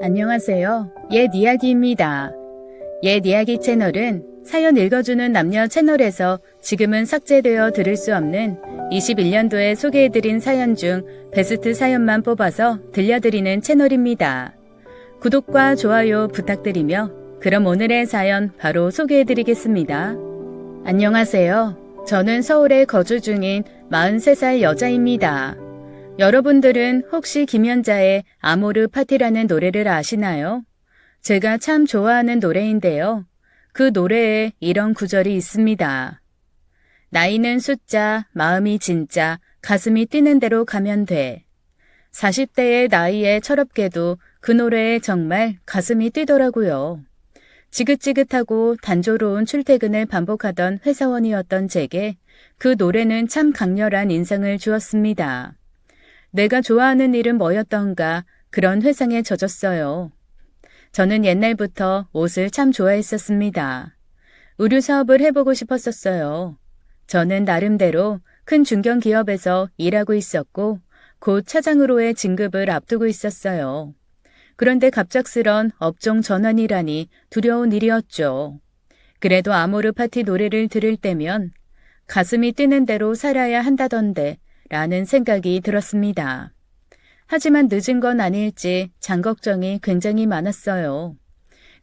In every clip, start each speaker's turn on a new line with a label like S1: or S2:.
S1: 안녕하세요. 옛 이야기입니다. 옛 이야기 채널은 사연 읽어주는 남녀 채널에서 지금은 삭제되어 들을 수 없는 21년도에 소개해드린 사연 중 베스트 사연만 뽑아서 들려드리는 채널입니다. 구독과 좋아요 부탁드리며 그럼 오늘의 사연 바로 소개해드리겠습니다. 안녕하세요. 저는 서울에 거주 중인 43살 여자입니다. 여러분들은 혹시 김연자의 아모르 파티라는 노래를 아시나요? 제가 참 좋아하는 노래인데요. 그 노래에 이런 구절이 있습니다. 나이는 숫자, 마음이 진짜, 가슴이 뛰는 대로 가면 돼. 40대의 나이에 철없게도 그 노래에 정말 가슴이 뛰더라고요. 지긋지긋하고 단조로운 출퇴근을 반복하던 회사원이었던 제게 그 노래는 참 강렬한 인상을 주었습니다. 내가 좋아하는 일은 뭐였던가 그런 회상에 젖었어요. 저는 옛날부터 옷을 참 좋아했었습니다. 의류 사업을 해보고 싶었었어요. 저는 나름대로 큰 중견기업에서 일하고 있었고 곧 차장으로의 진급을 앞두고 있었어요. 그런데 갑작스런 업종 전환이라니 두려운 일이었죠. 그래도 아모르 파티 노래를 들을 때면 가슴이 뛰는 대로 살아야 한다던데 라는 생각이 들었습니다. 하지만 늦은 건 아닐지 장걱정이 굉장히 많았어요.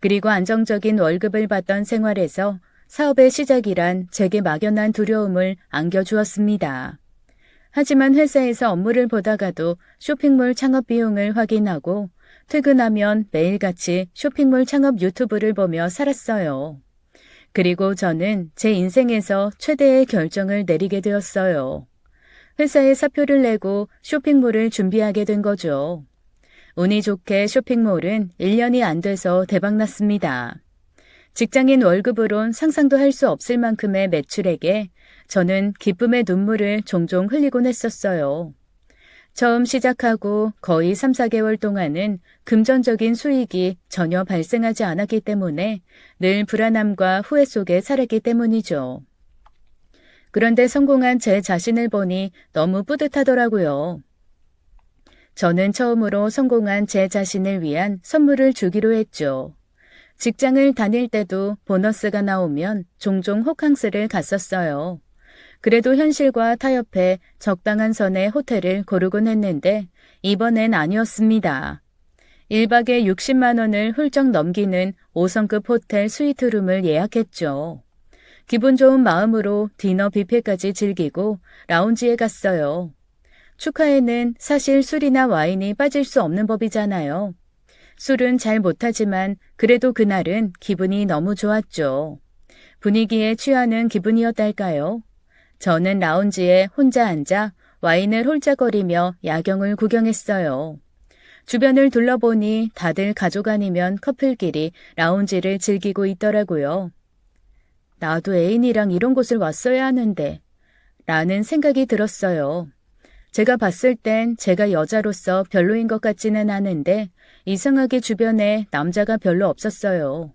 S1: 그리고 안정적인 월급을 받던 생활에서 사업의 시작이란 제게 막연한 두려움을 안겨주었습니다. 하지만 회사에서 업무를 보다가도 쇼핑몰 창업 비용을 확인하고 퇴근하면 매일같이 쇼핑몰 창업 유튜브를 보며 살았어요. 그리고 저는 제 인생에서 최대의 결정을 내리게 되었어요. 회사에 사표를 내고 쇼핑몰을 준비하게 된 거죠. 운이 좋게 쇼핑몰은 1년이 안 돼서 대박났습니다. 직장인 월급으론 상상도 할 수 없을 만큼의 매출액에 저는 기쁨의 눈물을 종종 흘리곤 했었어요. 처음 시작하고 거의 3, 4개월 동안은 금전적인 수익이 전혀 발생하지 않았기 때문에 늘 불안함과 후회 속에 살았기 때문이죠. 그런데 성공한 제 자신을 보니 너무 뿌듯하더라고요. 저는 처음으로 성공한 제 자신을 위한 선물을 주기로 했죠. 직장을 다닐 때도 보너스가 나오면 종종 호캉스를 갔었어요. 그래도 현실과 타협해 적당한 선의 호텔을 고르곤 했는데 이번엔 아니었습니다. 1박에 60만 원을 훌쩍 넘기는 5성급 호텔 스위트룸을 예약했죠. 기분 좋은 마음으로 디너 뷔페까지 즐기고 라운지에 갔어요. 축하에는 사실 술이나 와인이 빠질 수 없는 법이잖아요. 술은 잘 못하지만 그래도 그날은 기분이 너무 좋았죠. 분위기에 취하는 기분이었달까요? 저는 라운지에 혼자 앉아 와인을 홀짝거리며 야경을 구경했어요. 주변을 둘러보니 다들 가족 아니면 커플끼리 라운지를 즐기고 있더라고요. 나도 애인이랑 이런 곳을 왔어야 하는데 라는 생각이 들었어요. 제가 봤을 땐 제가 여자로서 별로인 것 같지는 않은데 이상하게 주변에 남자가 별로 없었어요.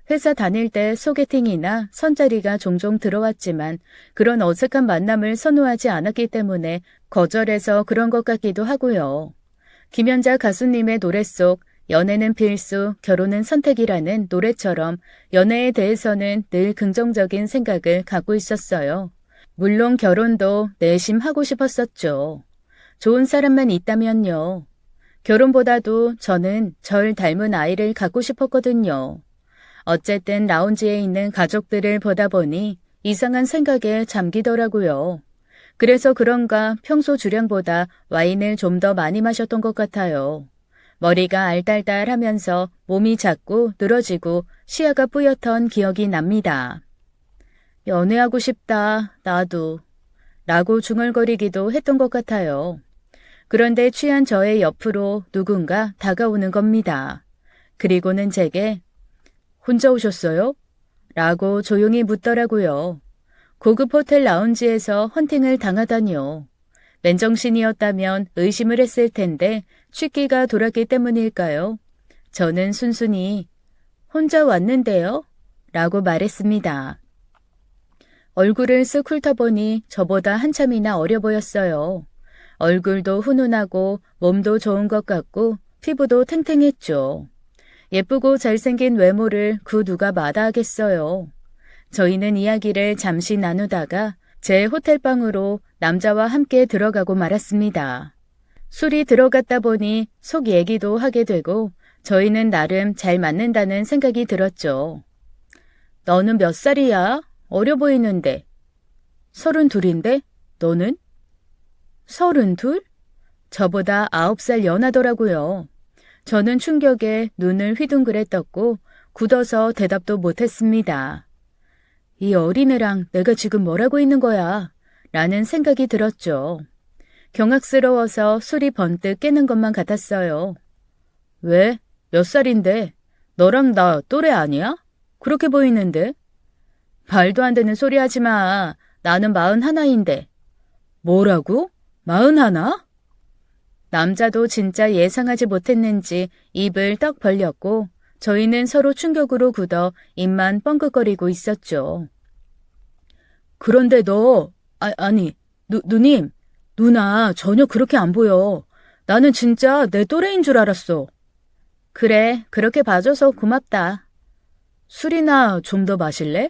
S1: 회사 다닐 때 소개팅이나 선자리가 종종 들어왔지만 그런 어색한 만남을 선호하지 않았기 때문에 거절해서 그런 것 같기도 하고요. 김연자 가수님의 노래 속 연애는 필수, 결혼은 선택이라는 노래처럼 연애에 대해서는 늘 긍정적인 생각을 갖고 있었어요. 물론 결혼도 내심 하고 싶었었죠. 좋은 사람만 있다면요. 결혼보다도 저는 절 닮은 아이를 갖고 싶었거든요. 어쨌든 라운지에 있는 가족들을 보다 보니 이상한 생각에 잠기더라고요. 그래서 그런가 평소 주량보다 와인을 좀 더 많이 마셨던 것 같아요. 머리가 알딸딸하면서 몸이 자꾸 늘어지고 시야가 뿌옇던 기억이 납니다. 연애하고 싶다, 나도. 라고 중얼거리기도 했던 것 같아요. 그런데 취한 저의 옆으로 누군가 다가오는 겁니다. 그리고는 제게 혼자 오셨어요? 라고 조용히 묻더라고요. 고급 호텔 라운지에서 헌팅을 당하다니요. 맨정신이었다면 의심을 했을 텐데 취기가 돌았기 때문일까요? 저는 순순히 혼자 왔는데요? 라고 말했습니다. 얼굴을 쓱 훑어보니 저보다 한참이나 어려 보였어요. 얼굴도 훈훈하고 몸도 좋은 것 같고 피부도 탱탱했죠. 예쁘고 잘생긴 외모를 그 누가 마다하겠어요. 저희는 이야기를 잠시 나누다가 제 호텔방으로 남자와 함께 들어가고 말았습니다. 술이 들어갔다 보니 속 얘기도 하게 되고 저희는 나름 잘 맞는다는 생각이 들었죠. 너는 몇 살이야? 어려 보이는데. 32인데? 너는? 32? 저보다 9살 연하더라고요. 저는 충격에 눈을 휘둥그레 떴고 굳어서 대답도 못했습니다. 이 어린애랑 내가 지금 뭘 하고 있는 거야? 라는 생각이 들었죠. 경악스러워서 술이 번뜩 깨는 것만 같았어요. 왜? 몇 살인데? 너랑 나 또래 아니야? 그렇게 보이는데? 말도 안 되는 소리 하지 마. 나는 41인데. 뭐라고? 41? 남자도 진짜 예상하지 못했는지 입을 떡 벌렸고 저희는 서로 충격으로 굳어 입만 뻥긋거리고 있었죠. 그런데 너, 누님, 누나 전혀 그렇게 안 보여. 나는 진짜 내 또래인 줄 알았어. 그래, 그렇게 봐줘서 고맙다. 술이나 좀 더 마실래?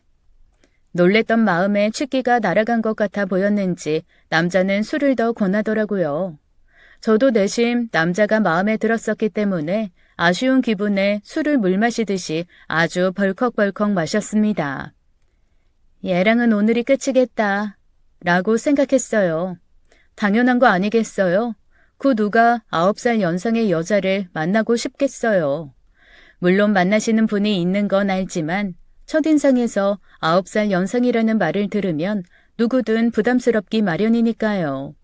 S1: 놀랬던 마음에 취기가 날아간 것 같아 보였는지 남자는 술을 더 권하더라고요. 저도 내심 남자가 마음에 들었었기 때문에 아쉬운 기분에 술을 물 마시듯이 아주 벌컥벌컥 마셨습니다. 얘랑은 오늘이 끝이겠다 라고 생각했어요. 당연한 거 아니겠어요? 그 누가 9살 연상의 여자를 만나고 싶겠어요. 물론 만나시는 분이 있는 건 알지만 첫인상에서 9살 연상이라는 말을 들으면 누구든 부담스럽기 마련이니까요.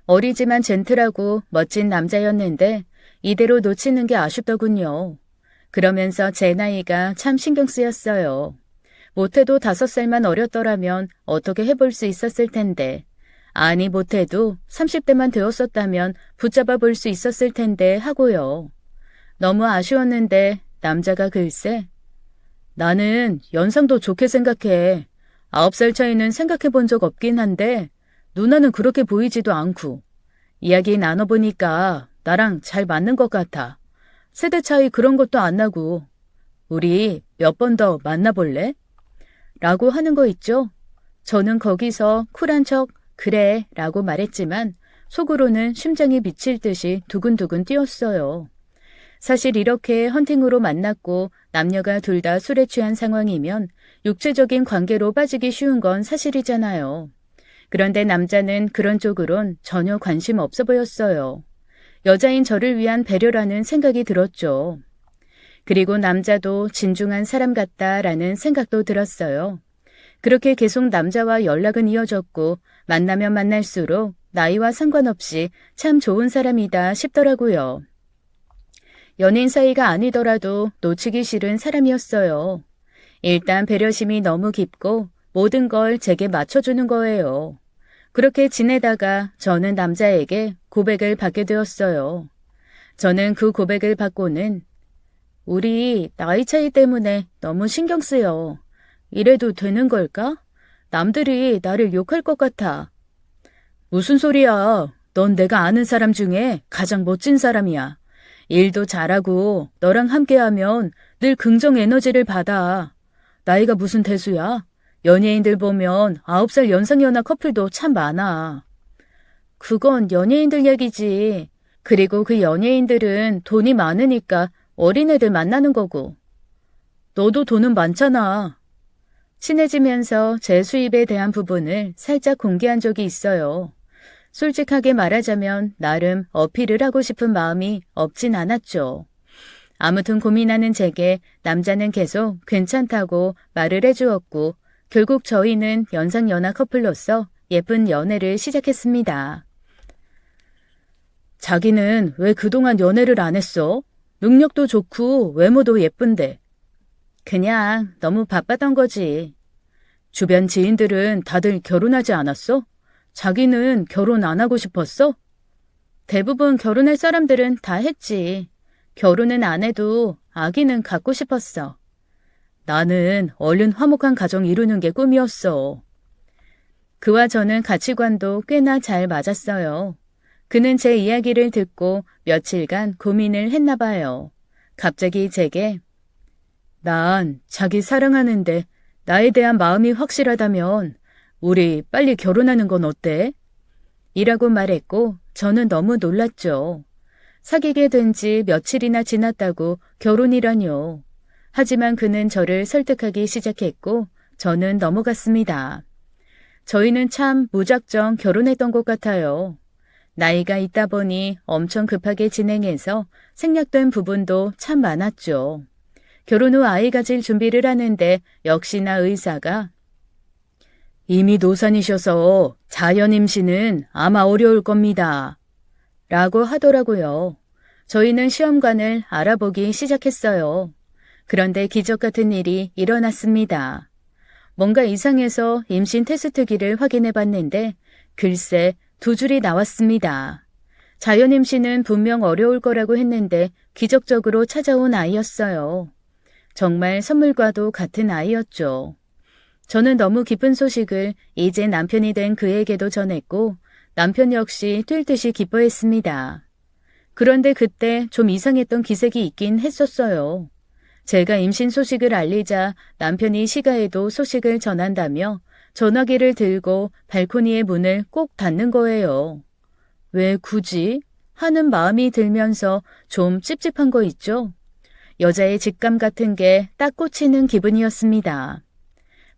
S1: 어리지만 젠틀하고 멋진 남자였는데 이대로 놓치는 게 아쉽더군요. 그러면서 제 나이가 참 신경 쓰였어요. 못해도 5살만 어렸더라면 어떻게 해볼 수 있었을 텐데. 아니 못해도 30대만 되었었다면 붙잡아 볼 수 있었을 텐데 하고요. 너무 아쉬웠는데 남자가 글쎄 나는 연상도 좋게 생각해. 9살 차이는 생각해 본 적 없긴 한데 누나는 그렇게 보이지도 않고 이야기 나눠보니까 나랑 잘 맞는 것 같아. 세대 차이 그런 것도 안 나고 우리 몇 번 더 만나볼래? 라고 하는 거 있죠? 저는 거기서 쿨한 척 그래 라고 말했지만 속으로는 심장이 미칠 듯이 두근두근 뛰었어요. 사실 이렇게 헌팅으로 만났고 남녀가 둘 다 술에 취한 상황이면 육체적인 관계로 빠지기 쉬운 건 사실이잖아요. 그런데 남자는 그런 쪽으론 전혀 관심 없어 보였어요. 여자인 저를 위한 배려라는 생각이 들었죠. 그리고 남자도 진중한 사람 같다라는 생각도 들었어요. 그렇게 계속 남자와 연락은 이어졌고 만나면 만날수록 나이와 상관없이 참 좋은 사람이다 싶더라고요. 연인 사이가 아니더라도 놓치기 싫은 사람이었어요. 일단 배려심이 너무 깊고 모든 걸 제게 맞춰주는 거예요. 그렇게 지내다가 저는 남자에게 고백을 받게 되었어요. 저는 그 고백을 받고는 우리 나이 차이 때문에 너무 신경 쓰여. 이래도 되는 걸까? 남들이 나를 욕할 것 같아. 무슨 소리야. 넌 내가 아는 사람 중에 가장 멋진 사람이야. 일도 잘하고 너랑 함께하면 늘 긍정 에너지를 받아. 나이가 무슨 대수야? 연예인들 보면 9살 연상연하 커플도 참 많아. 그건 연예인들 얘기지. 그리고 그 연예인들은 돈이 많으니까 어린애들 만나는 거고. 너도 돈은 많잖아. 친해지면서 제 수입에 대한 부분을 살짝 공개한 적이 있어요. 솔직하게 말하자면 나름 어필을 하고 싶은 마음이 없진 않았죠. 아무튼 고민하는 제게 남자는 계속 괜찮다고 말을 해주었고 결국 저희는 연상연하 커플로서 예쁜 연애를 시작했습니다. 자기는 왜 그동안 연애를 안 했어? 능력도 좋고 외모도 예쁜데. 그냥 너무 바빴던 거지. 주변 지인들은 다들 결혼하지 않았어? 자기는 결혼 안 하고 싶었어? 대부분 결혼할 사람들은 다 했지. 결혼은 안 해도 아기는 갖고 싶었어. 나는 얼른 화목한 가정 이루는 게 꿈이었어. 그와 저는 가치관도 꽤나 잘 맞았어요. 그는 제 이야기를 듣고 며칠간 고민을 했나 봐요. 갑자기 제게 난 자기 사랑하는데 나에 대한 마음이 확실하다면 우리 빨리 결혼하는 건 어때? 이라고 말했고 저는 너무 놀랐죠. 사귀게 된 지 며칠이나 지났다고 결혼이라뇨. 하지만 그는 저를 설득하기 시작했고 저는 넘어갔습니다. 저희는 참 무작정 결혼했던 것 같아요. 나이가 있다 보니 엄청 급하게 진행해서 생략된 부분도 참 많았죠. 결혼 후 아이 가질 준비를 하는데 역시나 의사가 이미 노산이셔서 자연 임신은 아마 어려울 겁니다. 라고 하더라고요. 저희는 시험관을 알아보기 시작했어요. 그런데 기적 같은 일이 일어났습니다. 뭔가 이상해서 임신 테스트기를 확인해 봤는데 글쎄 2줄이 나왔습니다. 자연 임신은 분명 어려울 거라고 했는데 기적적으로 찾아온 아이였어요. 정말 선물과도 같은 아이였죠. 저는 너무 기쁜 소식을 이제 남편이 된 그에게도 전했고 남편 역시 뛸 듯이 기뻐했습니다. 그런데 그때 좀 이상했던 기색이 있긴 했었어요. 제가 임신 소식을 알리자 남편이 시가에도 소식을 전한다며 전화기를 들고 발코니의 문을 꼭 닫는 거예요. 왜 굳이? 하는 마음이 들면서 좀 찝찝한 거 있죠? 여자의 직감 같은 게 딱 꽂히는 기분이었습니다.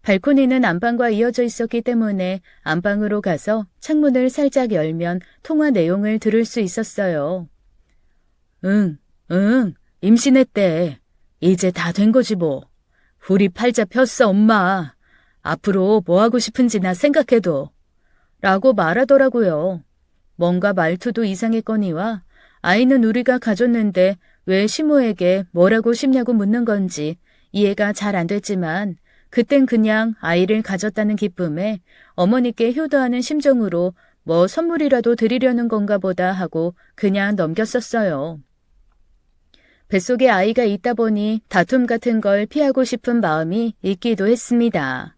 S1: 발코니는 안방과 이어져 있었기 때문에 안방으로 가서 창문을 살짝 열면 통화 내용을 들을 수 있었어요. 응, 임신했대. 이제 다 된 거지 뭐. 우리 팔자 폈어 엄마. 앞으로 뭐 하고 싶은지나 생각해도. 라고 말하더라고요. 뭔가 말투도 이상했거니와 아이는 우리가 가졌는데 왜 시모에게 뭐라고 싶냐고 묻는 건지 이해가 잘 안 됐지만 그땐 그냥 아이를 가졌다는 기쁨에 어머니께 효도하는 심정으로 뭐 선물이라도 드리려는 건가 보다 하고 그냥 넘겼었어요. 뱃속에 아이가 있다 보니 다툼 같은 걸 피하고 싶은 마음이 있기도 했습니다.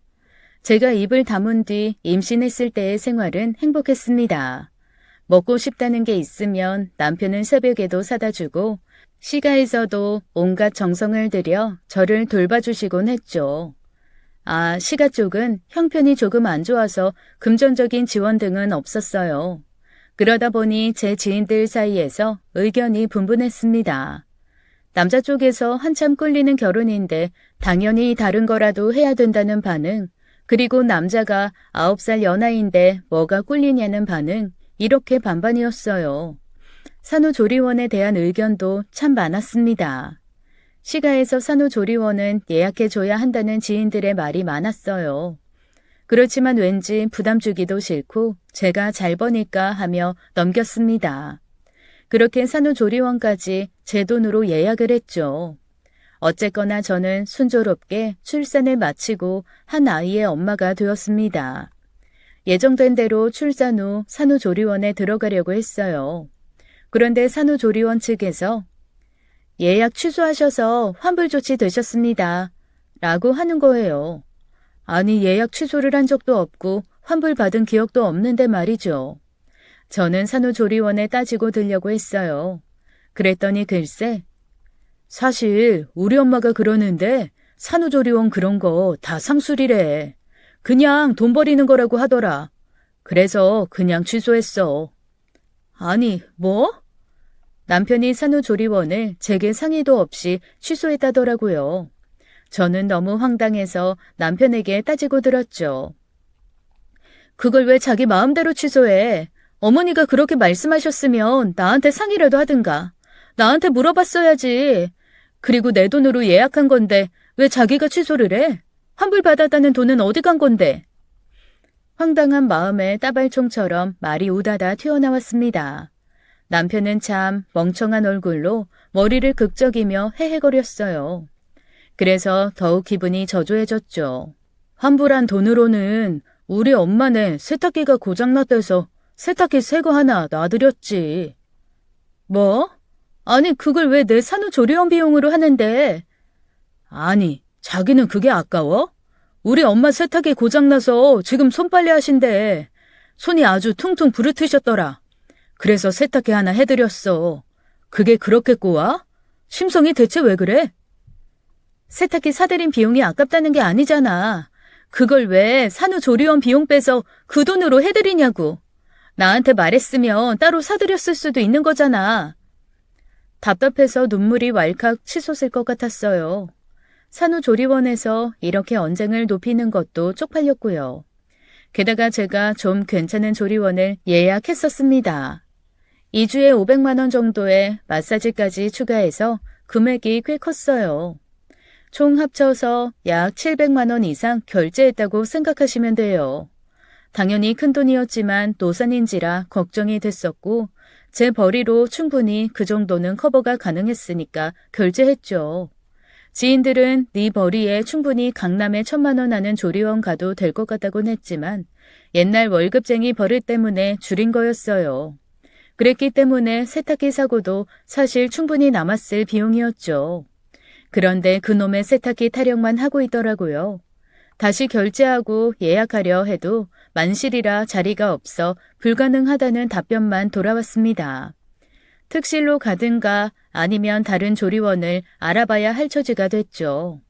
S1: 제가 입을 다문 뒤 임신했을 때의 생활은 행복했습니다. 먹고 싶다는 게 있으면 남편은 새벽에도 사다 주고 시가에서도 온갖 정성을 들여 저를 돌봐주시곤 했죠. 시가 쪽은 형편이 조금 안 좋아서 금전적인 지원 등은 없었어요. 그러다 보니 제 지인들 사이에서 의견이 분분했습니다. 남자 쪽에서 한참 끌리는 결혼인데 당연히 다른 거라도 해야 된다는 반응, 그리고 남자가 9살 연하인데 뭐가 꿀리냐는 반응, 이렇게 반반이었어요. 산후조리원에 대한 의견도 참 많았습니다. 시가에서 산후조리원은 예약해줘야 한다는 지인들의 말이 많았어요. 그렇지만 왠지 부담 주기도 싫고 제가 잘 버니까 하며 넘겼습니다. 그렇게 산후조리원까지 제 돈으로 예약을 했죠. 어쨌거나 저는 순조롭게 출산을 마치고 한 아이의 엄마가 되었습니다. 예정된 대로 출산 후 산후조리원에 들어가려고 했어요. 그런데 산후조리원 측에서 예약 취소하셔서 환불 조치 되셨습니다. 라고 하는 거예요. 아니 예약 취소를 한 적도 없고 환불 받은 기억도 없는데 말이죠. 저는 산후조리원에 따지고 들려고 했어요. 그랬더니 글쎄 사실 우리 엄마가 그러는데 산후조리원 그런 거 다 상술이래. 그냥 돈 버리는 거라고 하더라. 그래서 그냥 취소했어. 아니 뭐? 남편이 산후조리원을 제게 상의도 없이 취소했다더라고요. 저는 너무 황당해서 남편에게 따지고 들었죠. 그걸 왜 자기 마음대로 취소해? 어머니가 그렇게 말씀하셨으면 나한테 상의라도 하든가. 나한테 물어봤어야지. 그리고 내 돈으로 예약한 건데 왜 자기가 취소를 해? 환불받았다는 돈은 어디 간 건데? 황당한 마음에 따발총처럼 말이 우다다 튀어나왔습니다. 남편은 참 멍청한 얼굴로 머리를 극적이며 헤헤거렸어요. 그래서 더욱 기분이 저조해졌죠. 환불한 돈으로는 우리 엄마네 세탁기가 고장났대서 세탁기 새 거 하나 놔드렸지. 뭐? 아니 그걸 왜 내 산후조리원 비용으로 하는데? 아니 자기는 그게 아까워? 우리 엄마 세탁기 고장나서 지금 손빨래 하신대. 손이 아주 퉁퉁 부르트셨더라. 그래서 세탁기 하나 해드렸어. 그게 그렇게 꼬아? 심성이 대체 왜 그래? 세탁기 사들인 비용이 아깝다는 게 아니잖아. 그걸 왜 산후조리원 비용 빼서 그 돈으로 해드리냐고. 나한테 말했으면 따로 사드렸을 수도 있는 거잖아. 답답해서 눈물이 왈칵 치솟을 것 같았어요. 산후조리원에서 이렇게 언쟁을 높이는 것도 쪽팔렸고요. 게다가 제가 좀 괜찮은 조리원을 예약했었습니다. 2주에 500만 원 정도의 마사지까지 추가해서 금액이 꽤 컸어요. 총 합쳐서 약 700만 원 이상 결제했다고 생각하시면 돼요. 당연히 큰돈이었지만 노산인지라 걱정이 됐었고 제 벌이로 충분히 그 정도는 커버가 가능했으니까 결제했죠. 지인들은 네 벌이에 충분히 강남에 1,000만 원 하는 조리원 가도 될 것 같다곤 했지만 옛날 월급쟁이 버릇 때문에 줄인 거였어요. 그랬기 때문에 세탁기 사고도 사실 충분히 남았을 비용이었죠. 그런데 그놈의 세탁기 타령만 하고 있더라고요. 다시 결제하고 예약하려 해도 만실이라 자리가 없어 불가능하다는 답변만 돌아왔습니다. 특실로 가든가 아니면 다른 조리원을 알아봐야 할 처지가 됐죠.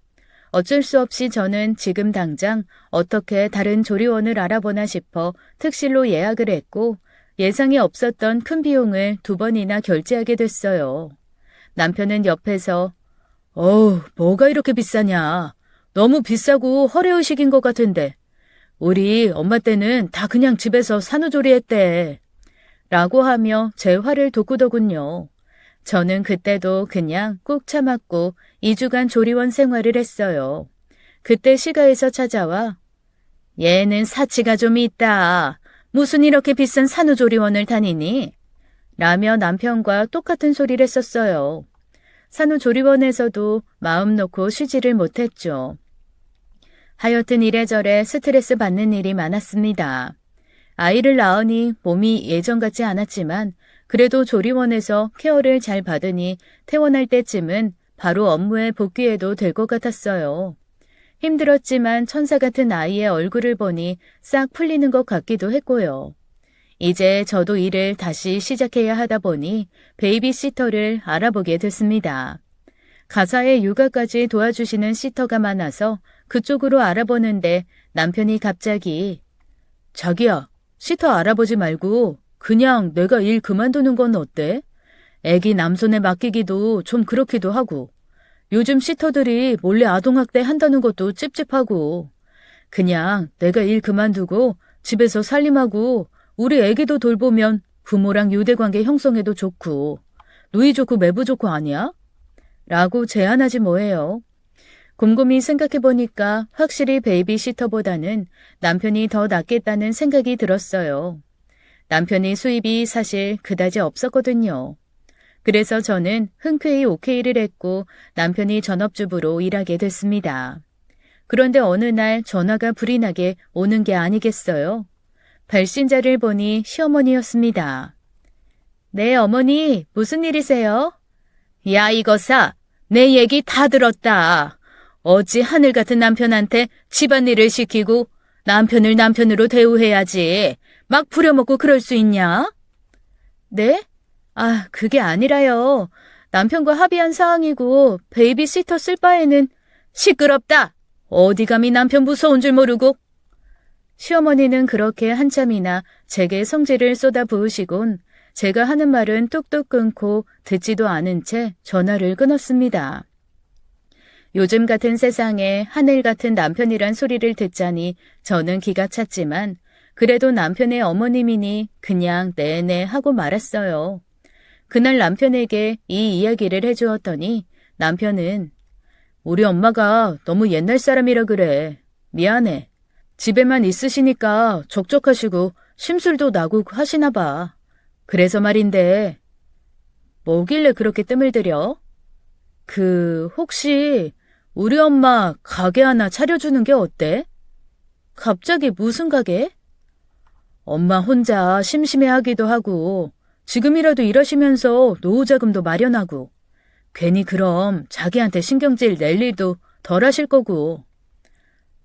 S1: 어쩔 수 없이 저는 지금 당장 어떻게 다른 조리원을 알아보나 싶어 특실로 예약을 했고 예상이 없었던 큰 비용을 2번이나 결제하게 됐어요. 남편은 옆에서 뭐가 이렇게 비싸냐. 너무 비싸고 허례의식인 것 같은데. 우리 엄마 때는 다 그냥 집에서 산후조리했대. 라고 하며 제 화를 돋구더군요. 저는 그때도 그냥 꾹 참았고 2주간 조리원 생활을 했어요. 그때 시가에서 찾아와 얘는 사치가 좀 있다. 무슨 이렇게 비싼 산후조리원을 다니니? 라며 남편과 똑같은 소리를 했었어요. 산후조리원에서도 마음 놓고 쉬지를 못했죠. 하여튼 이래저래 스트레스 받는 일이 많았습니다. 아이를 낳으니 몸이 예전 같지 않았지만 그래도 조리원에서 케어를 잘 받으니 퇴원할 때쯤은 바로 업무에 복귀해도 될 것 같았어요. 힘들었지만 천사 같은 아이의 얼굴을 보니 싹 풀리는 것 같기도 했고요. 이제 저도 일을 다시 시작해야 하다 보니 베이비시터를 알아보게 됐습니다. 가사에 육아까지 도와주시는 시터가 많아서 그쪽으로 알아보는데 남편이 갑자기 자기야, 시터 알아보지 말고 그냥 내가 일 그만두는 건 어때? 애기 남손에 맡기기도 좀 그렇기도 하고 요즘 시터들이 몰래 아동학대 한다는 것도 찝찝하고 그냥 내가 일 그만두고 집에서 살림하고 우리 애기도 돌보면 부모랑 유대관계 형성해도 좋고 누이 좋고 매부 좋고 아니야? 라고 제안하지 뭐예요. 곰곰이 생각해보니까 확실히 베이비시터보다는 남편이 더 낫겠다는 생각이 들었어요. 남편이 수입이 사실 그다지 없었거든요. 그래서 저는 흔쾌히 오케이를 했고 남편이 전업주부로 일하게 됐습니다. 그런데 어느 날 전화가 불이 나게 오는 게 아니겠어요? 발신자를 보니 시어머니였습니다. 네, 어머니, 무슨 일이세요? 야, 이거사, 내 얘기 다 들었다. 어찌 하늘 같은 남편한테 집안일을 시키고 남편을 남편으로 대우해야지. 막 부려먹고 그럴 수 있냐? 네? 그게 아니라요. 남편과 합의한 사항이고 베이비시터 쓸 바에는 시끄럽다. 어디 감히 남편 무서운 줄 모르고. 시어머니는 그렇게 한참이나 제게 성질을 쏟아부으시곤 제가 하는 말은 뚝뚝 끊고 듣지도 않은 채 전화를 끊었습니다. 요즘 같은 세상에 하늘 같은 남편이란 소리를 듣자니 저는 기가 찼지만 그래도 남편의 어머님이니 그냥 네네 하고 말았어요. 그날 남편에게 이 이야기를 해주었더니 남편은 우리 엄마가 너무 옛날 사람이라 그래. 미안해. 집에만 있으시니까 적적하시고 심술도 나고 하시나 봐. 그래서 말인데 뭐길래 그렇게 뜸을 들여? 혹시 우리 엄마 가게 하나 차려주는 게 어때? 갑자기 무슨 가게? 엄마 혼자 심심해하기도 하고 지금이라도 일하시면서 노후 자금도 마련하고 괜히 그럼 자기한테 신경질 낼 일도 덜 하실 거고.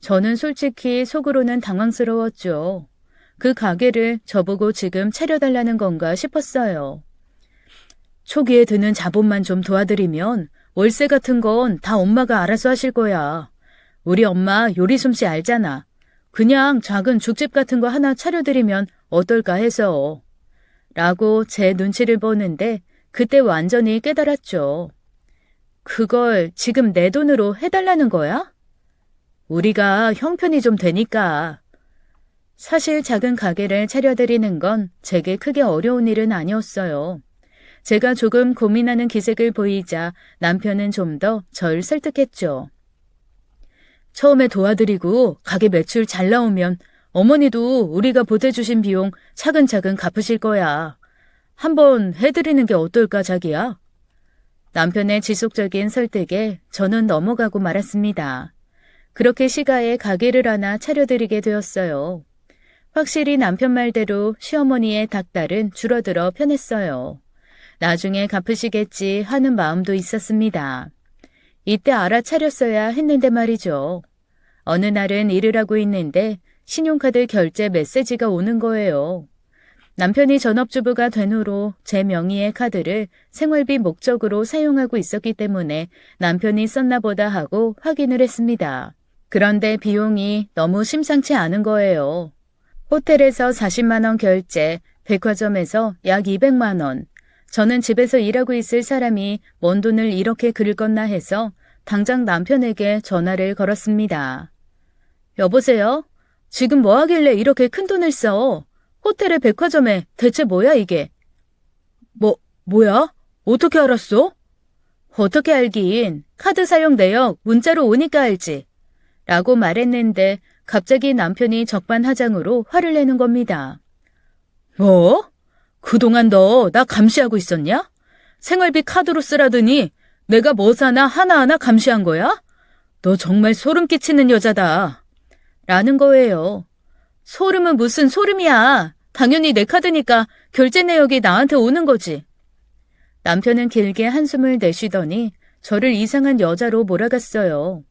S1: 저는 솔직히 속으로는 당황스러웠죠. 그 가게를 저보고 지금 차려달라는 건가 싶었어요. 초기에 드는 자본만 좀 도와드리면 월세 같은 건 다 엄마가 알아서 하실 거야. 우리 엄마 요리 솜씨 알잖아. 그냥 작은 죽집 같은 거 하나 차려드리면 어떨까 해서. 라고 제 눈치를 보는데 그때 완전히 깨달았죠. 그걸 지금 내 돈으로 해달라는 거야? 우리가 형편이 좀 되니까. 사실 작은 가게를 차려드리는 건 제게 크게 어려운 일은 아니었어요. 제가 조금 고민하는 기색을 보이자 남편은 좀 더 절 설득했죠. 처음에 도와드리고 가게 매출 잘 나오면 어머니도 우리가 보태주신 비용 차근차근 갚으실 거야. 한번 해드리는 게 어떨까 자기야? 남편의 지속적인 설득에 저는 넘어가고 말았습니다. 그렇게 시가에 가게를 하나 차려드리게 되었어요. 확실히 남편 말대로 시어머니의 닭달은 줄어들어 편했어요. 나중에 갚으시겠지 하는 마음도 있었습니다. 이때 알아차렸어야 했는데 말이죠. 어느 날은 일을 하고 있는데 신용카드 결제 메시지가 오는 거예요. 남편이 전업주부가 된 후로 제 명의의 카드를 생활비 목적으로 사용하고 있었기 때문에 남편이 썼나 보다 하고 확인을 했습니다. 그런데 비용이 너무 심상치 않은 거예요. 호텔에서 40만 원 결제, 백화점에서 약 200만 원. 저는 집에서 일하고 있을 사람이 뭔 돈을 이렇게 긁었나 해서 당장 남편에게 전화를 걸었습니다. 여보세요? 지금 뭐 하길래 이렇게 큰 돈을 써? 호텔에 백화점에 대체 뭐야 이게? 뭐야? 어떻게 알았어? 어떻게 알긴 카드 사용 내역 문자로 오니까 알지. 라고 말했는데 갑자기 남편이 적반하장으로 화를 내는 겁니다. 뭐? 그동안 너 나 감시하고 있었냐? 생활비 카드로 쓰라더니 내가 뭐 사나 하나하나 감시한 거야? 너 정말 소름 끼치는 여자다. 라는 거예요. 소름은 무슨 소름이야. 당연히 내 카드니까 결제 내역이 나한테 오는 거지. 남편은 길게 한숨을 내쉬더니 저를 이상한 여자로 몰아갔어요.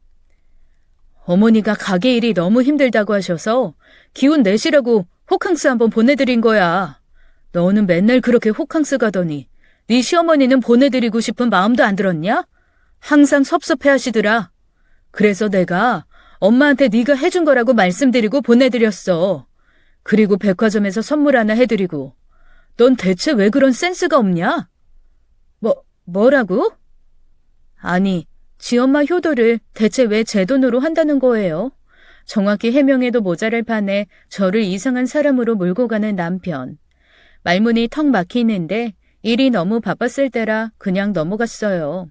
S1: 어머니가 가게 일이 너무 힘들다고 하셔서 기운 내시라고 호캉스 한번 보내드린 거야. 너는 맨날 그렇게 호캉스 가더니 네 시어머니는 보내드리고 싶은 마음도 안 들었냐? 항상 섭섭해 하시더라. 그래서 내가 엄마한테 네가 해준 거라고 말씀드리고 보내드렸어. 그리고 백화점에서 선물 하나 해드리고. 넌 대체 왜 그런 센스가 없냐? 뭐라고? 아니, 지엄마 효도를 대체 왜 제 돈으로 한다는 거예요? 정확히 해명해도 모자랄 판에 저를 이상한 사람으로 몰고 가는 남편. 말문이 턱 막히는데 일이 너무 바빴을 때라 그냥 넘어갔어요.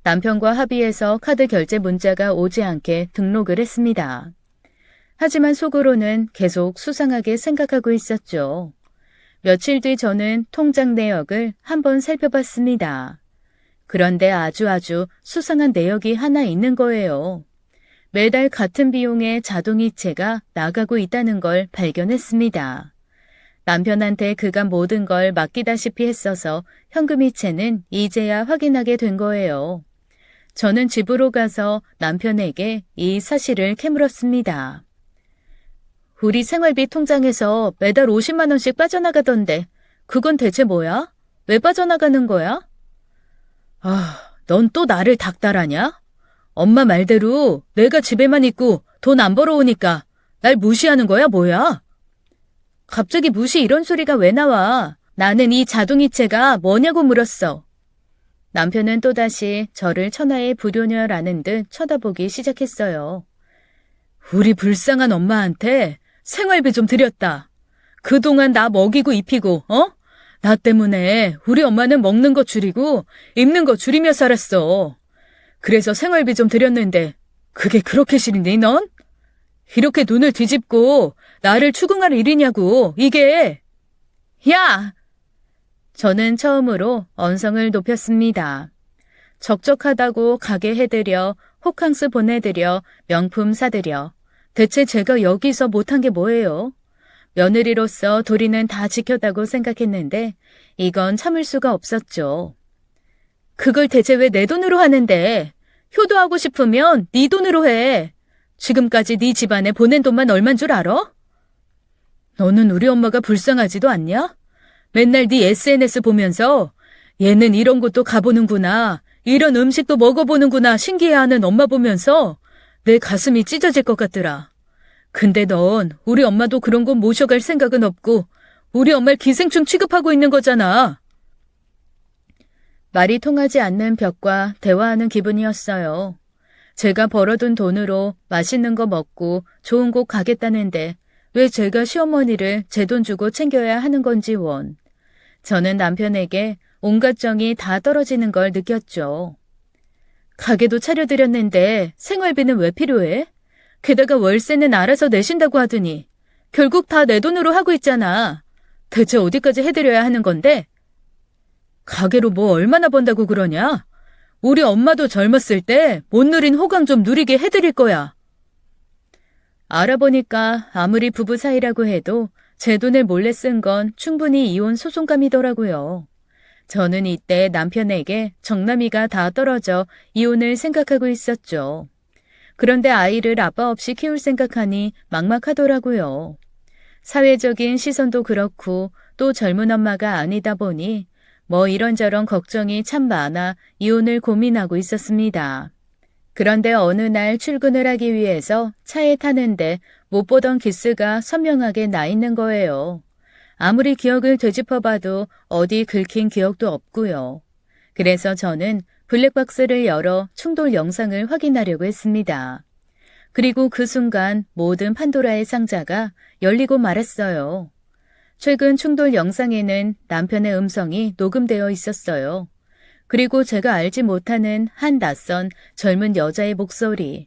S1: 남편과 합의해서 카드 결제 문자가 오지 않게 등록을 했습니다. 하지만 속으로는 계속 수상하게 생각하고 있었죠. 며칠 뒤 저는 통장 내역을 한번 살펴봤습니다. 그런데 아주 수상한 내역이 하나 있는 거예요. 매달 같은 비용의 자동이체가 나가고 있다는 걸 발견했습니다. 남편한테 그간 모든 걸 맡기다시피 했어서 현금이체는 이제야 확인하게 된 거예요. 저는 집으로 가서 남편에게 이 사실을 캐물었습니다. 우리 생활비 통장에서 매달 50만 원씩 빠져나가던데 그건 대체 뭐야? 왜 빠져나가는 거야? 넌 또 나를 닥달하냐? 엄마 말대로 내가 집에만 있고 돈 안 벌어오니까 날 무시하는 거야 뭐야? 갑자기 무시 이런 소리가 왜 나와? 나는 이 자동이체가 뭐냐고 물었어. 남편은 또다시 저를 천하의 불효녀라는 듯 쳐다보기 시작했어요. 우리 불쌍한 엄마한테 생활비 좀 드렸다. 그동안 나 먹이고 입히고, 나 때문에 우리 엄마는 먹는 거 줄이고 입는 거 줄이며 살았어. 그래서 생활비 좀 드렸는데 그게 그렇게 싫니 넌? 이렇게 눈을 뒤집고 나를 추궁할 일이냐고 이게. 야! 저는 처음으로 언성을 높였습니다. 적적하다고 가게 해드려, 호캉스 보내드려, 명품 사드려. 대체 제가 여기서 못한 게 뭐예요? 며느리로서 도리는 다 지켰다고 생각했는데 이건 참을 수가 없었죠. 그걸 대체 왜 내 돈으로 하는데? 효도하고 싶으면 네 돈으로 해. 지금까지 네 집안에 보낸 돈만 얼만 줄 알아? 너는 우리 엄마가 불쌍하지도 않냐? 맨날 네 SNS 보면서 얘는 이런 곳도 가보는구나, 이런 음식도 먹어보는구나 신기해하는 엄마 보면서 내 가슴이 찢어질 것 같더라. 근데 넌 우리 엄마도 그런 곳 모셔갈 생각은 없고 우리 엄마를 기생충 취급하고 있는 거잖아. 말이 통하지 않는 벽과 대화하는 기분이었어요. 제가 벌어둔 돈으로 맛있는 거 먹고 좋은 곳 가겠다는데 왜 제가 시어머니를 제 돈 주고 챙겨야 하는 건지 원. 저는 남편에게 온갖 정이 다 떨어지는 걸 느꼈죠. 가게도 차려드렸는데 생활비는 왜 필요해? 게다가 월세는 알아서 내신다고 하더니 결국 다 내 돈으로 하고 있잖아. 대체 어디까지 해드려야 하는 건데? 가게로 뭐 얼마나 번다고 그러냐? 우리 엄마도 젊었을 때 못 누린 호강 좀 누리게 해드릴 거야. 알아보니까 아무리 부부 사이라고 해도 제 돈을 몰래 쓴 건 충분히 이혼 소송감이더라고요. 저는 이때 남편에게 정남이가 다 떨어져 이혼을 생각하고 있었죠. 그런데 아이를 아빠 없이 키울 생각하니 막막하더라고요. 사회적인 시선도 그렇고 또 젊은 엄마가 아니다 보니 뭐 이런저런 걱정이 참 많아 이혼을 고민하고 있었습니다. 그런데 어느 날 출근을 하기 위해서 차에 타는데 못 보던 기스가 선명하게 나 있는 거예요. 아무리 기억을 되짚어봐도 어디 긁힌 기억도 없고요. 그래서 저는 블랙박스를 열어 충돌 영상을 확인하려고 했습니다. 그리고 그 순간 모든 판도라의 상자가 열리고 말았어요. 최근 충돌 영상에는 남편의 음성이 녹음되어 있었어요. 그리고 제가 알지 못하는 한 낯선 젊은 여자의 목소리.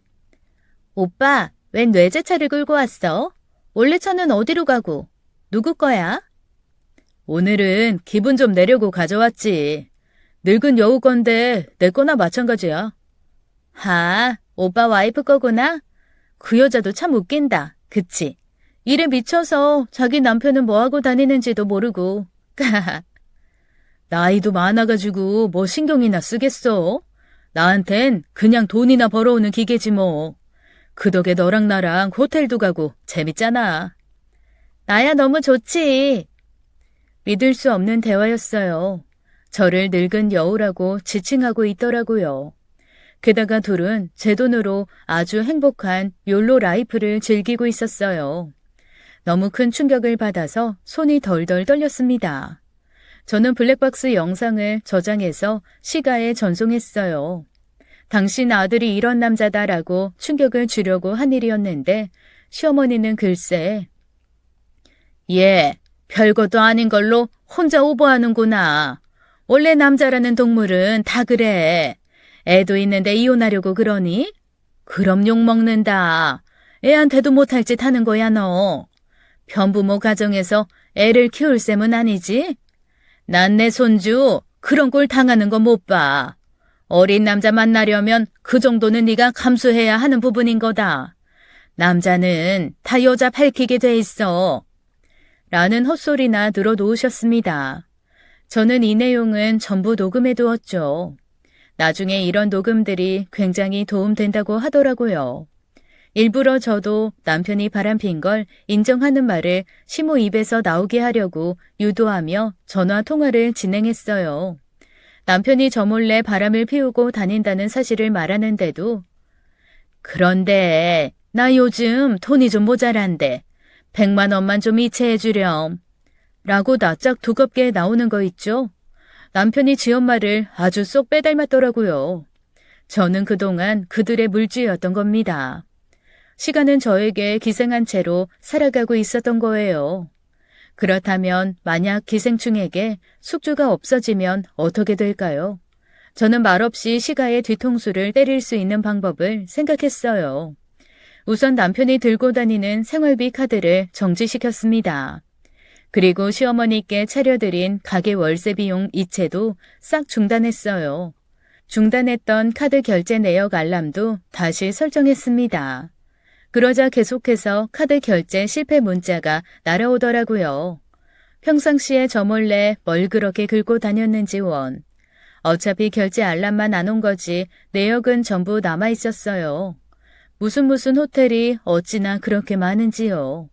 S1: 오빠, 웬 외제차를 끌고 왔어? 원래 차는 어디로 가고? 누구 거야? 오늘은 기분 좀 내려고 가져왔지. 늙은 여우 건데 내 거나 마찬가지야. 하, 오빠 와이프 거구나? 그 여자도 참 웃긴다. 그치? 일에 미쳐서 자기 남편은 뭐하고 다니는지도 모르고. 나이도 많아가지고 뭐 신경이나 쓰겠어? 나한텐 그냥 돈이나 벌어오는 기계지 뭐. 그 덕에 너랑 나랑 호텔도 가고 재밌잖아. 나야 너무 좋지. 믿을 수 없는 대화였어요. 저를 늙은 여우라고 지칭하고 있더라고요. 게다가 둘은 제 돈으로 아주 행복한 욜로 라이프를 즐기고 있었어요. 너무 큰 충격을 받아서 손이 덜덜 떨렸습니다. 저는 블랙박스 영상을 저장해서 시가에 전송했어요. 당신 아들이 이런 남자다라고 충격을 주려고 한 일이었는데 시어머니는 글쎄 얘 별것도 아닌 걸로 혼자 오버하는구나. 원래 남자라는 동물은 다 그래. 애도 있는데 이혼하려고 그러니? 그럼 욕먹는다. 애한테도 못할 짓 하는 거야 너. 편부모 가정에서 애를 키울 셈은 아니지? 난 내 손주 그런 꼴 당하는 거 못 봐. 어린 남자 만나려면 그 정도는 네가 감수해야 하는 부분인 거다. 남자는 다 여자 밝히게 돼 있어. 라는 헛소리나 들어놓으셨습니다. 저는 이 내용은 전부 녹음해 두었죠. 나중에 이런 녹음들이 굉장히 도움된다고 하더라고요. 일부러 저도 남편이 바람핀 걸 인정하는 말을 시모 입에서 나오게 하려고 유도하며 전화 통화를 진행했어요. 남편이 저 몰래 바람을 피우고 다닌다는 사실을 말하는데도 그런데 나 요즘 돈이 좀 모자란데 100만 원만 좀 이체해 주렴. 라고 낯짝 두껍게 나오는 거 있죠. 남편이 지 엄마를 아주 쏙 빼닮았더라고요. 저는 그동안 그들의 물주였던 겁니다. 시간은 저에게 기생한 채로 살아가고 있었던 거예요. 그렇다면 만약 기생충에게 숙주가 없어지면 어떻게 될까요? 저는 말없이 시가의 뒤통수를 때릴 수 있는 방법을 생각했어요. 우선 남편이 들고 다니는 생활비 카드를 정지시켰습니다. 그리고 시어머니께 차려드린 가게 월세 비용 이체도 싹 중단했어요. 중단했던 카드 결제 내역 알람도 다시 설정했습니다. 그러자 계속해서 카드 결제 실패 문자가 날아오더라고요. 평상시에 저 몰래 뭘 그렇게 긁고 다녔는지 원. 어차피 결제 알람만 안 온 거지 내역은 전부 남아 있었어요. 무슨 호텔이 어찌나 그렇게 많은지요.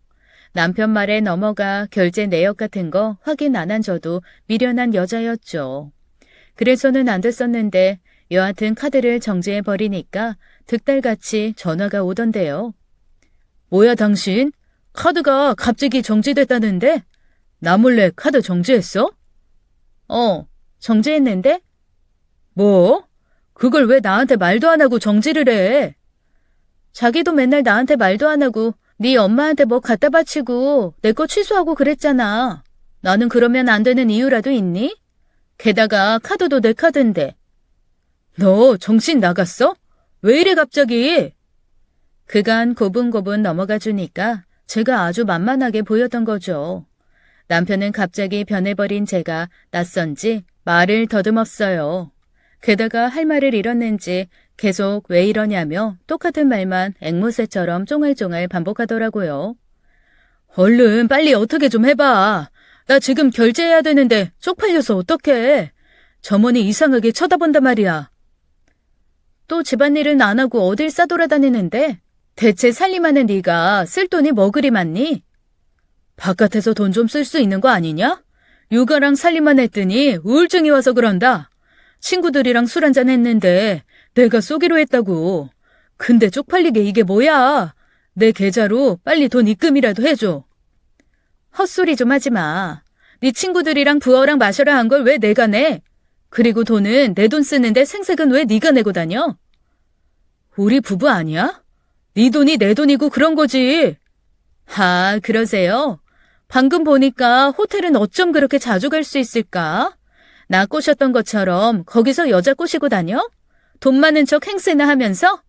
S1: 남편 말에 넘어가 결제 내역 같은 거 확인 안 한 저도 미련한 여자였죠. 그래서는 안 됐었는데 여하튼 카드를 정지해버리니까 득달같이 전화가 오던데요. 뭐야 당신? 카드가 갑자기 정지됐다는데? 나 몰래 카드 정지했어? 정지했는데? 뭐? 그걸 왜 나한테 말도 안 하고 정지를 해? 자기도 맨날 나한테 말도 안 하고 네 엄마한테 뭐 갖다 바치고 내 거 취소하고 그랬잖아. 나는 그러면 안 되는 이유라도 있니? 게다가 카드도 내 카드인데. 너 정신 나갔어? 왜 이래 갑자기? 그간 고분고분 넘어가 주니까 제가 아주 만만하게 보였던 거죠. 남편은 갑자기 변해버린 제가 낯선지 말을 더듬었어요. 게다가 할 말을 잃었는지 계속 왜 이러냐며 똑같은 말만 앵무새처럼 쫑알쫑알 반복하더라고요. 얼른 빨리 어떻게 좀 해봐. 나 지금 결제해야 되는데 쪽팔려서 어떡해. 점원이 이상하게 쳐다본단 말이야. 또 집안일은 안 하고 어딜 싸돌아다니는데 대체 살림하는 네가 쓸 돈이 뭐 그리 많니? 바깥에서 돈 좀 쓸 수 있는 거 아니냐? 육아랑 살림만 했더니 우울증이 와서 그런다. 친구들이랑 술 한잔 했는데 내가 쏘기로 했다고. 근데 쪽팔리게 이게 뭐야? 내 계좌로 빨리 돈 입금이라도 해줘. 헛소리 좀 하지 마. 네 친구들이랑 부어랑 마셔라 한 걸 왜 내가 내? 그리고 돈은 내 돈 쓰는데 생색은 왜 네가 내고 다녀? 우리 부부 아니야? 네 돈이 내 돈이고 그런 거지. 아, 그러세요? 방금 보니까 호텔은 어쩜 그렇게 자주 갈 수 있을까? 나 꼬셨던 것처럼 거기서 여자 꼬시고 다녀? 돈 많은 척 행세나 하면서?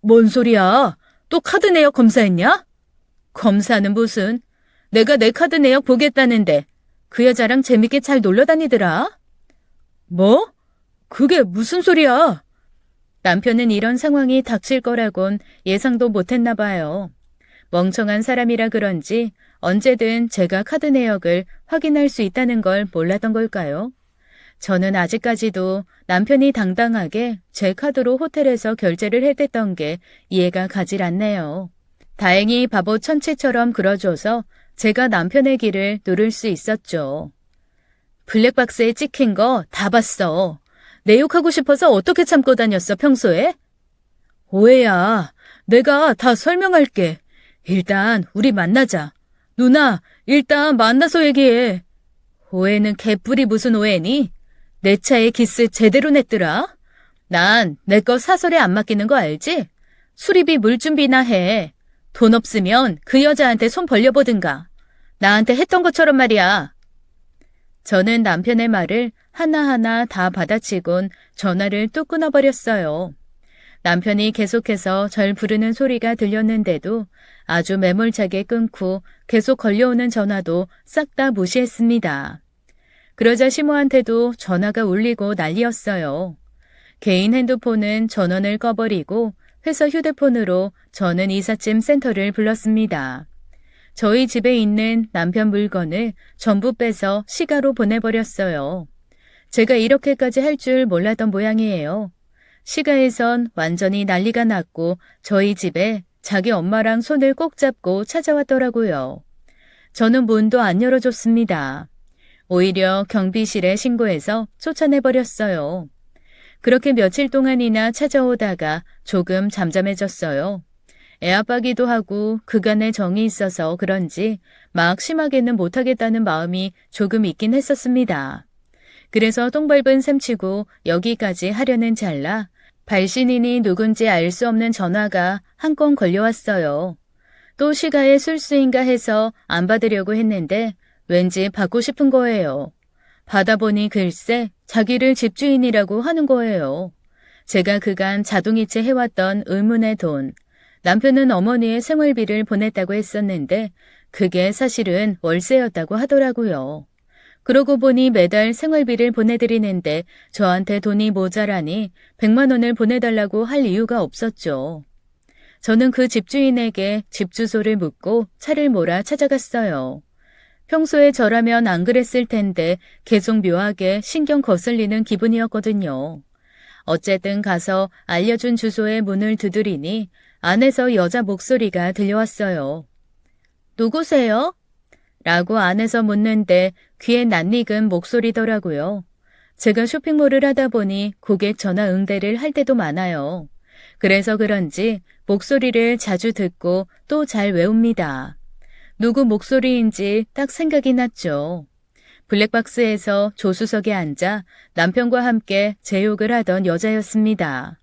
S1: 뭔 소리야? 또 카드 내역 검사했냐? 검사는 무슨? 내가 내 카드 내역 보겠다는데 그 여자랑 재밌게 잘 놀러 다니더라. 뭐? 그게 무슨 소리야? 남편은 이런 상황이 닥칠 거라곤 예상도 못했나 봐요. 멍청한 사람이라 그런지 언제든 제가 카드 내역을 확인할 수 있다는 걸 몰랐던 걸까요? 저는 아직까지도 남편이 당당하게 제 카드로 호텔에서 결제를 했댔던 게 이해가 가질 않네요. 다행히 바보 천치처럼 그려줘서 제가 남편의 길을 누를 수 있었죠. 블랙박스에 찍힌 거 다 봤어. 내 욕하고 싶어서 어떻게 참고 다녔어, 평소에? 오해야. 내가 다 설명할게. 일단 우리 만나자. 누나, 일단 만나서 얘기해. 오해는 개뿔이 무슨 오해니? 내 차에 기스 제대로 냈더라. 난 내 거 사설에 안 맡기는 거 알지? 수리비 물 준비나 해. 돈 없으면 그 여자한테 손 벌려보든가. 나한테 했던 것처럼 말이야. 저는 남편의 말을 하나하나 다 받아치곤 전화를 뚝 끊어버렸어요. 남편이 계속해서 절 부르는 소리가 들렸는데도 아주 매몰차게 끊고 계속 걸려오는 전화도 싹 다 무시했습니다. 그러자 시모한테도 전화가 울리고 난리였어요. 개인 핸드폰은 전원을 꺼버리고 회사 휴대폰으로 저는 이삿짐 센터를 불렀습니다. 저희 집에 있는 남편 물건을 전부 빼서 시가로 보내버렸어요. 제가 이렇게까지 할 줄 몰랐던 모양이에요. 시가에선 완전히 난리가 났고 저희 집에 자기 엄마랑 손을 꼭 잡고 찾아왔더라고요. 저는 문도 안 열어줬습니다. 오히려 경비실에 신고해서 쫓아내버렸어요. 그렇게 며칠 동안이나 찾아오다가 조금 잠잠해졌어요. 애아빠기도 하고 그간의 정이 있어서 그런지 막 심하게는 못하겠다는 마음이 조금 있긴 했었습니다. 그래서 똥밟은 셈치고 여기까지 하려는 찰나 발신인이 누군지 알 수 없는 전화가 한 건 걸려왔어요. 또 시가에 술수인가 해서 안 받으려고 했는데 왠지 받고 싶은 거예요. 받아보니 글쎄 자기를 집주인이라고 하는 거예요. 제가 그간 자동이체 해왔던 의문의 돈, 남편은 어머니의 생활비를 보냈다고 했었는데 그게 사실은 월세였다고 하더라고요. 그러고 보니 매달 생활비를 보내드리는데 저한테 돈이 모자라니 100만 원을 보내달라고 할 이유가 없었죠. 저는 그 집주인에게 집 주소를 묻고 차를 몰아 찾아갔어요. 평소에 저라면 안 그랬을 텐데 계속 묘하게 신경 거슬리는 기분이었거든요. 어쨌든 가서 알려준 주소의 문을 두드리니 안에서 여자 목소리가 들려왔어요. 누구세요? 라고 안에서 묻는데 귀에 낯익은 목소리더라고요. 제가 쇼핑몰을 하다 보니 고객 전화 응대를 할 때도 많아요. 그래서 그런지 목소리를 자주 듣고 또 잘 외웁니다. 누구 목소리인지 딱 생각이 났죠. 블랙박스에서 조수석에 앉아 남편과 함께 제 욕을 하던 여자였습니다.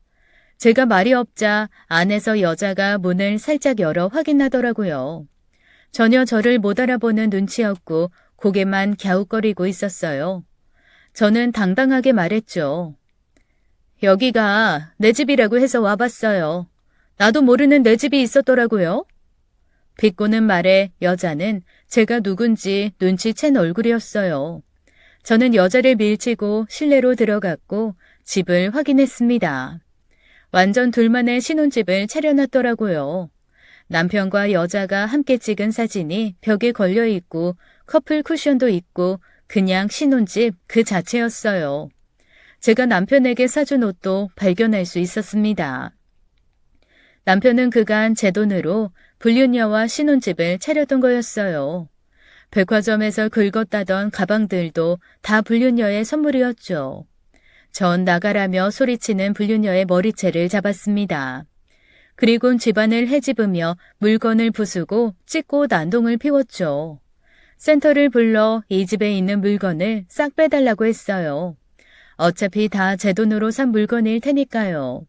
S1: 제가 말이 없자 안에서 여자가 문을 살짝 열어 확인하더라고요. 전혀 저를 못 알아보는 눈치였고 고개만 갸웃거리고 있었어요. 저는 당당하게 말했죠. 여기가 내 집이라고 해서 와봤어요. 나도 모르는 내 집이 있었더라고요. 비꼬는 말에 여자는 제가 누군지 눈치챈 얼굴이었어요. 저는 여자를 밀치고 실내로 들어갔고 집을 확인했습니다. 완전 둘만의 신혼집을 차려놨더라고요. 남편과 여자가 함께 찍은 사진이 벽에 걸려있고 커플 쿠션도 있고 그냥 신혼집 그 자체였어요. 제가 남편에게 사준 옷도 발견할 수 있었습니다. 남편은 그간 제 돈으로 불륜녀와 신혼집을 차렸던 거였어요. 백화점에서 긁었다던 가방들도 다 불륜녀의 선물이었죠. 전 나가라며 소리치는 불륜녀의 머리채를 잡았습니다. 그리곤 집안을 헤집으며 물건을 부수고 찢고 난동을 피웠죠. 센터를 불러 이 집에 있는 물건을 싹 빼달라고 했어요. 어차피 다 제 돈으로 산 물건일 테니까요.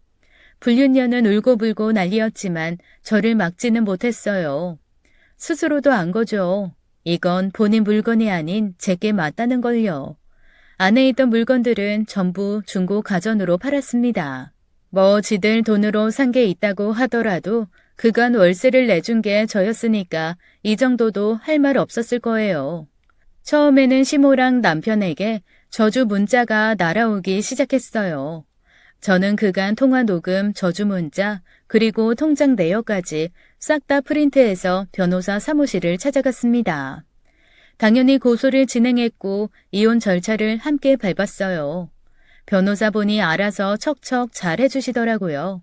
S1: 불륜녀는 울고불고 난리였지만 저를 막지는 못했어요. 스스로도 안 거죠. 이건 본인 물건이 아닌 제게 맞다는 걸요. 안에 있던 물건들은 전부 중고 가전으로 팔았습니다. 뭐 지들 돈으로 산 게 있다고 하더라도 그간 월세를 내준 게 저였으니까 이 정도도 할 말 없었을 거예요. 처음에는 시모랑 남편에게 저주 문자가 날아오기 시작했어요. 저는 그간 통화 녹음, 저주 문자, 그리고 통장 내역까지 싹 다 프린트해서 변호사 사무실을 찾아갔습니다. 당연히 고소를 진행했고 이혼 절차를 함께 밟았어요. 변호사분이 알아서 척척 잘 해주시더라고요.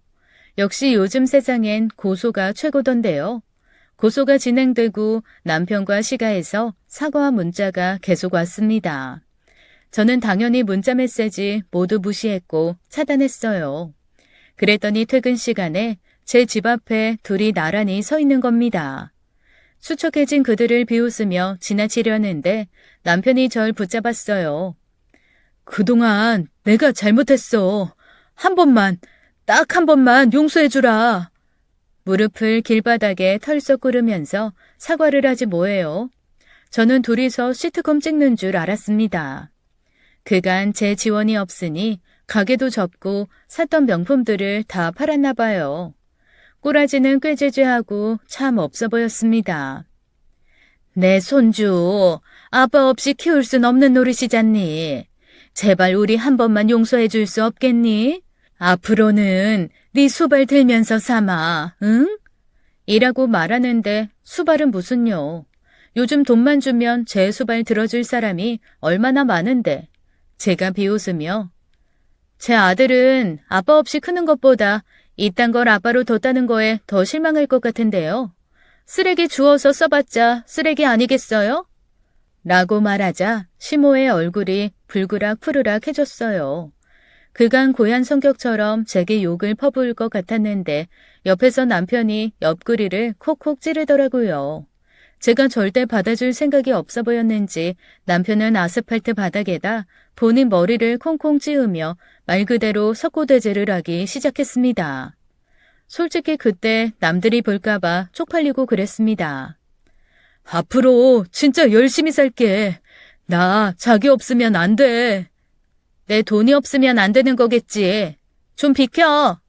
S1: 역시 요즘 세상엔 고소가 최고던데요. 고소가 진행되고 남편과 시가에서 사과 문자가 계속 왔습니다. 저는 당연히 문자 메시지 모두 무시했고 차단했어요. 그랬더니 퇴근 시간에 제 집 앞에 둘이 나란히 서 있는 겁니다. 수척해진 그들을 비웃으며 지나치려는데 남편이 절 붙잡았어요. 그동안 내가 잘못했어. 한 번만, 딱 한 번만 용서해주라. 무릎을 길바닥에 털썩 꿇으면서 사과를 하지 뭐예요. 저는 둘이서 시트콤 찍는 줄 알았습니다. 그간 제 지원이 없으니 가게도 접고 샀던 명품들을 다 팔았나 봐요. 꼬라지는 꾀죄죄하고 참 없어 보였습니다. 내 손주, 아빠 없이 키울 순 없는 노릇이잖니. 제발 우리 한 번만 용서해 줄 수 없겠니? 앞으로는 네 수발 들면서 삼아, 응? 이라고 말하는데 수발은 무슨요. 요즘 돈만 주면 제 수발 들어줄 사람이 얼마나 많은데. 제가 비웃으며 제 아들은 아빠 없이 크는 것보다 이딴 걸 아빠로 뒀다는 거에 더 실망할 것 같은데요. 쓰레기 주워서 써봤자 쓰레기 아니겠어요? 라고 말하자 시모의 얼굴이 불그락 푸르락 해졌어요. 그간 고얀 성격처럼 제게 욕을 퍼부을 것 같았는데 옆에서 남편이 옆구리를 콕콕 찌르더라고요. 제가 절대 받아줄 생각이 없어 보였는지 남편은 아스팔트 바닥에다 본인 머리를 콩콩 찌우며 말 그대로 석고대죄를 하기 시작했습니다. 솔직히 그때 남들이 볼까봐 쪽팔리고 그랬습니다. 앞으로 진짜 열심히 살게. 나 자기 없으면 안 돼. 내 돈이 없으면 안 되는 거겠지. 좀 비켜.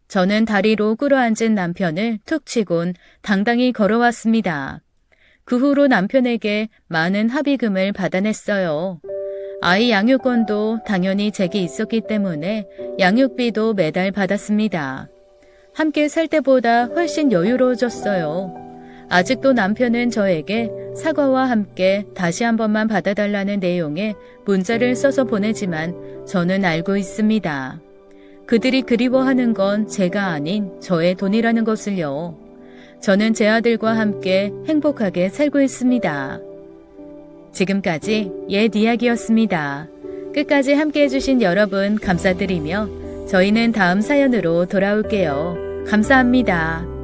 S1: 저는 다리로 꿇어앉은 남편을 툭 치곤 당당히 걸어왔습니다. 그 후로 남편에게 많은 합의금을 받아냈어요. 아이 양육권도 당연히 제게 있었기 때문에 양육비도 매달 받았습니다. 함께 살 때보다 훨씬 여유로워졌어요. 아직도 남편은 저에게 사과와 함께 다시 한 번만 받아달라는 내용의 문자를 써서 보내지만 저는 알고 있습니다. 그들이 그리워하는 건 제가 아닌 저의 돈이라는 것을요. 저는 제 아들과 함께 행복하게 살고 있습니다. 지금까지 옛 이야기였습니다. 끝까지 함께 해주신 여러분 감사드리며 저희는 다음 사연으로 돌아올게요. 감사합니다.